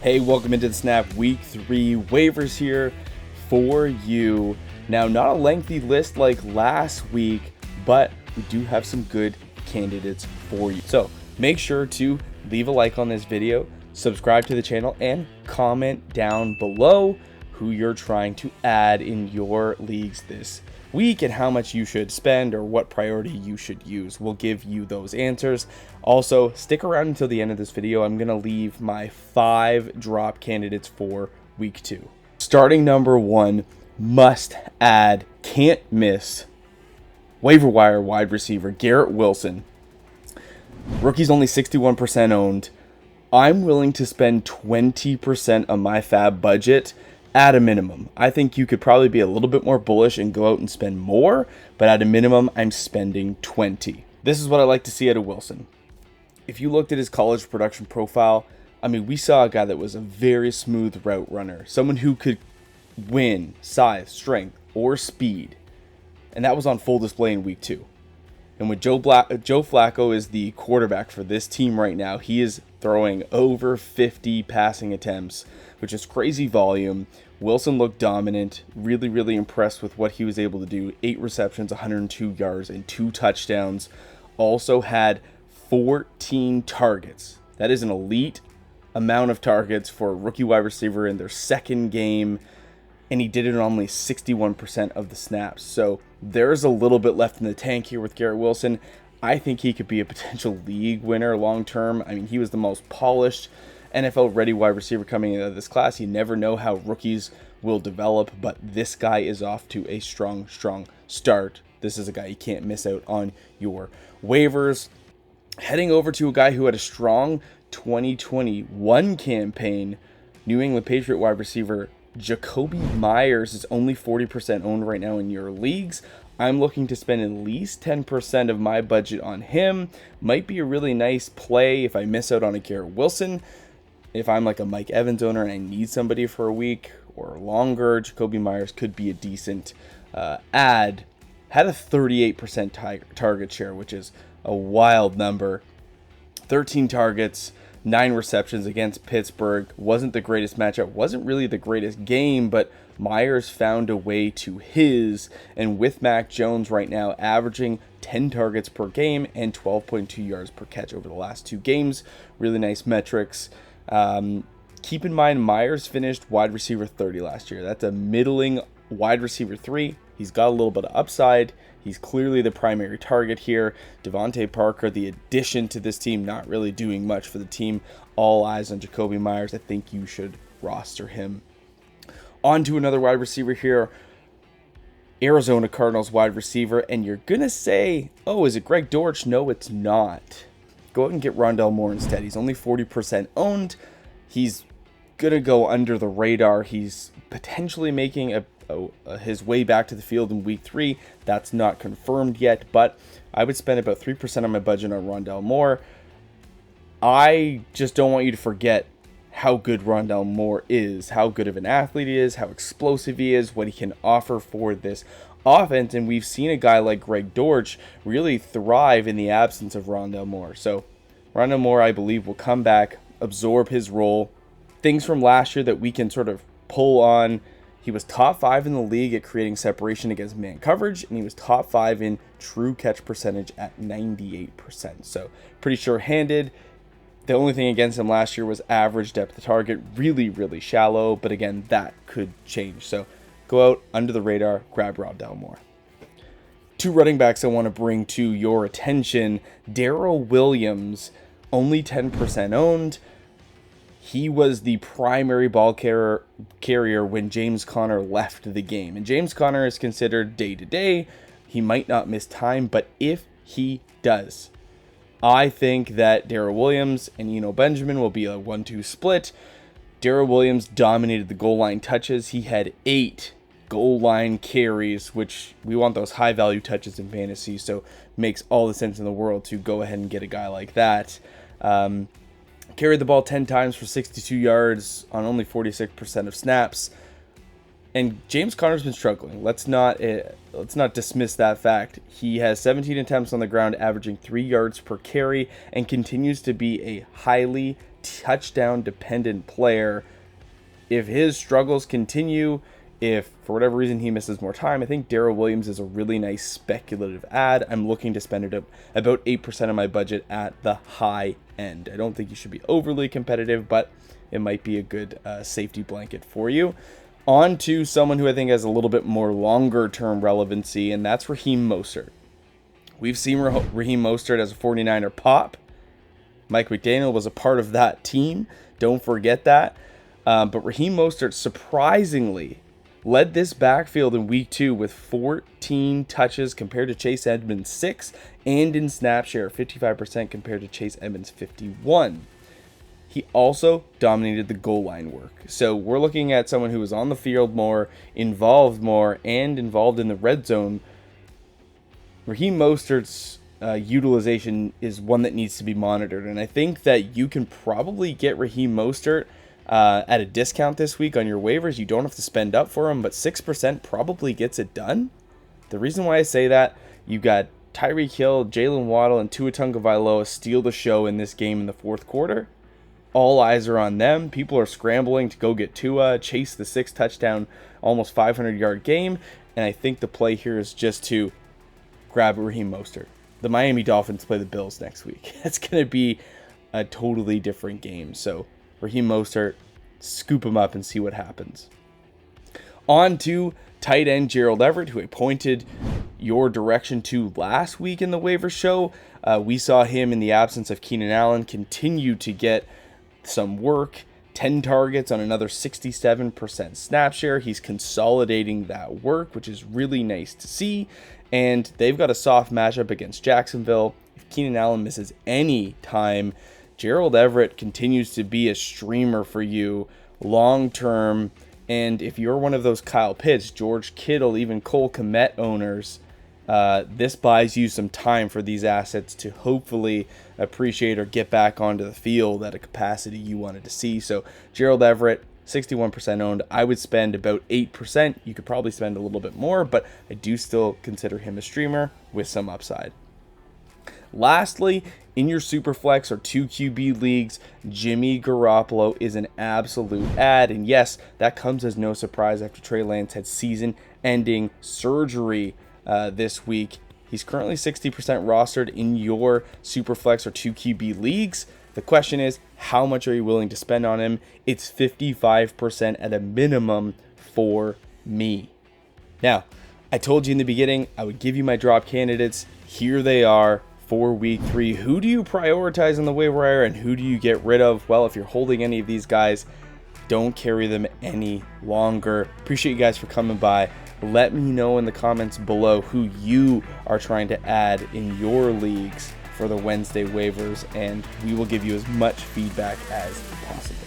Hey, welcome into the Snap Week 3 waivers here for you. Now, not a lengthy list like last week, but we do have some good candidates for you. So make sure to leave a like on this video, subscribe to the channel, and comment down below who you're trying to add in your leagues this week and how much you should spend or what priority you should use. We'll give you those answers. Also, stick around until the end of this video. I'm going to leave my 5 drop candidates for week 2. Starting number 1, must add, can't miss, waiver wire wide receiver Garrett Wilson. Rookie's only 61% owned. I'm willing to spend 20% of my FAAB budget at a minimum. I think you could probably be a little bit more bullish and go out and spend more, but at a minimum, I'm spending 20. This is what I like to see out of Wilson. If you looked at his college production profile, I mean, we saw a guy that was a very smooth route runner, someone who could win size, strength, or speed, and that was on full display in week 2. And when Joe Flacco is the quarterback for this team right now, he is throwing over 50 passing attempts, which is crazy volume. Wilson looked dominant, really impressed with what he was able to do. 8 receptions, 102 yards, and 2 touchdowns. Also had 14 targets. That is an elite amount of targets for a rookie wide receiver in their second game, and he did it on only 61% of the snaps. So there's a little bit left in the tank here with Garrett Wilson. I think he could be a potential league winner long term. I mean, he was the most polished NFL ready wide receiver coming into this class. You never know how rookies will develop, but this guy is off to a strong start. This is a guy you can't miss out on your waivers. Heading over to a guy who had a strong 2021 campaign, New England Patriot wide receiver Jakobi Meyers is only 40% owned right now in your leagues. I'm looking to spend at least 10% of my budget on him. Might be a really nice play if I miss out on a Garrett Wilson. If I'm like a Mike Evans owner and I need somebody for a week or longer, Jakobi Meyers could be a decent add. Had a 38% target share, which is a wild number. 13 targets, 9 receptions against Pittsburgh. Wasn't the greatest matchup, wasn't really the greatest game, but Myers found a way to his. And with Mack Jones right now averaging 10 targets per game and 12.2 yards per catch over the last 2 games. Really nice metrics. Keep in mind, Myers finished wide receiver 30 last year. That's a middling wide receiver 3. He's got a little bit of upside. He's clearly the primary target here. Devontae Parker, the addition to this team, not really doing much for the team. All eyes on Jakobi Meyers. I think you should roster him. On to another wide receiver here. Arizona Cardinals wide receiver. And you're going to say, oh, is it Greg Dortch? No, it's not. Go out and get Rondale Moore instead. He's only 40% owned. He's going to go under the radar. He's potentially making his way back to the field in week 3. That's not confirmed yet, but I would spend about 3% of my budget on Rondale Moore. I just don't want you to forget how good Rondale Moore is, how good of an athlete he is, how explosive he is, what he can offer for this offense. And we've seen a guy like Greg Dortch really thrive in the absence of Rondale Moore. So Rondale Moore, I believe, will come back, absorb his role. Things from last year that we can sort of pull on. He was top 5 in the league at creating separation against man coverage, and he was top 5 in true catch percentage at 98%. So pretty sure-handed. The only thing against him last year was average depth of target, really shallow, but again, that could change. So go out under the radar, grab Rondale Moore. 2 running backs I want to bring to your attention. Darrell Williams, only 10% owned. He was the primary ball carrier when James Conner left the game. And James Conner is considered day-to-day. He might not miss time, but if he does, I think that Darrell Williams and Benjamin will be a 1-2 split. Darrell Williams dominated the goal line touches. He had 8 goal line carries, which we want those high-value touches in fantasy, so makes all the sense in the world to go ahead and get a guy like that. Carried the ball 10 times for 62 yards on only 46% of snaps. And James Conner's been struggling. Let's not dismiss that fact. He has 17 attempts on the ground, averaging 3 yards per carry, and continues to be a highly touchdown dependent player. If his struggles continue, if for whatever reason he misses more time, I think Darrell Williams is a really nice speculative add. I'm looking to spend it about 8% of my budget at the high end. I don't think you should be overly competitive, but it might be a good safety blanket for you. On to someone who I think has a little bit more longer term relevancy, and that's Raheem Mostert. We've seen Raheem Mostert as a 49er pop. Mike McDaniel was a part of that team. Don't forget that. But Raheem Mostert surprisingly led this backfield in week 2 with 14 touches compared to Chase Edmonds' 6, and in snap share 55% compared to Chase Edmonds' 51. He also dominated the goal line work. So we're looking at someone who was on the field more, involved in the red zone. Raheem Mostert's utilization is one that needs to be monitored, and I think that you can probably get Raheem Mostert at a discount this week on your waivers. You don't have to spend up for him, but 6% probably gets it done. The reason why I say that, you got Tyreek Hill, Jalen Waddle, and Tua Tagovailoa steal the show in this game in the fourth quarter. All eyes are on them. People are scrambling to go get Tua, chase the 6 touchdown, almost 500-yard game, and I think the play here is just to grab Raheem Mostert. The Miami Dolphins play the Bills next week. It's going to be a totally different game. So Raheem Mostert, scoop him up and see what happens. On to tight end Gerald Everett, who I pointed your direction to last week in the waiver show. We saw him in the absence of Keenan Allen continue to get some work. 10 targets on another 67% snap share. He's consolidating that work, which is really nice to see. And they've got a soft matchup against Jacksonville. If Keenan Allen misses any time, Gerald Everett continues to be a streamer for you long term. And if you're one of those Kyle Pitts, George Kittle, even Cole Kmet owners, this buys you some time for these assets to hopefully appreciate or get back onto the field at a capacity you wanted to see. So Gerald Everett, 61% owned. I would spend about 8%. You could probably spend a little bit more, but I do still consider him a streamer with some upside. Lastly, in your Superflex or 2QB leagues, Jimmy Garoppolo is an absolute add. And yes, that comes as no surprise after Trey Lance had season-ending surgery this week. He's currently 60% rostered in your Superflex or 2QB leagues. The question is, how much are you willing to spend on him? It's 55% at a minimum for me. Now, I told you in the beginning I would give you my drop candidates. Here they are for week 3. Who do you prioritize on the waiver wire and who do you get rid of? Well, if you're holding any of these guys, don't carry them any longer. Appreciate you guys for coming by. Let me know in the comments below who you are trying to add in your leagues for the Wednesday waivers, and we will give you as much feedback as possible.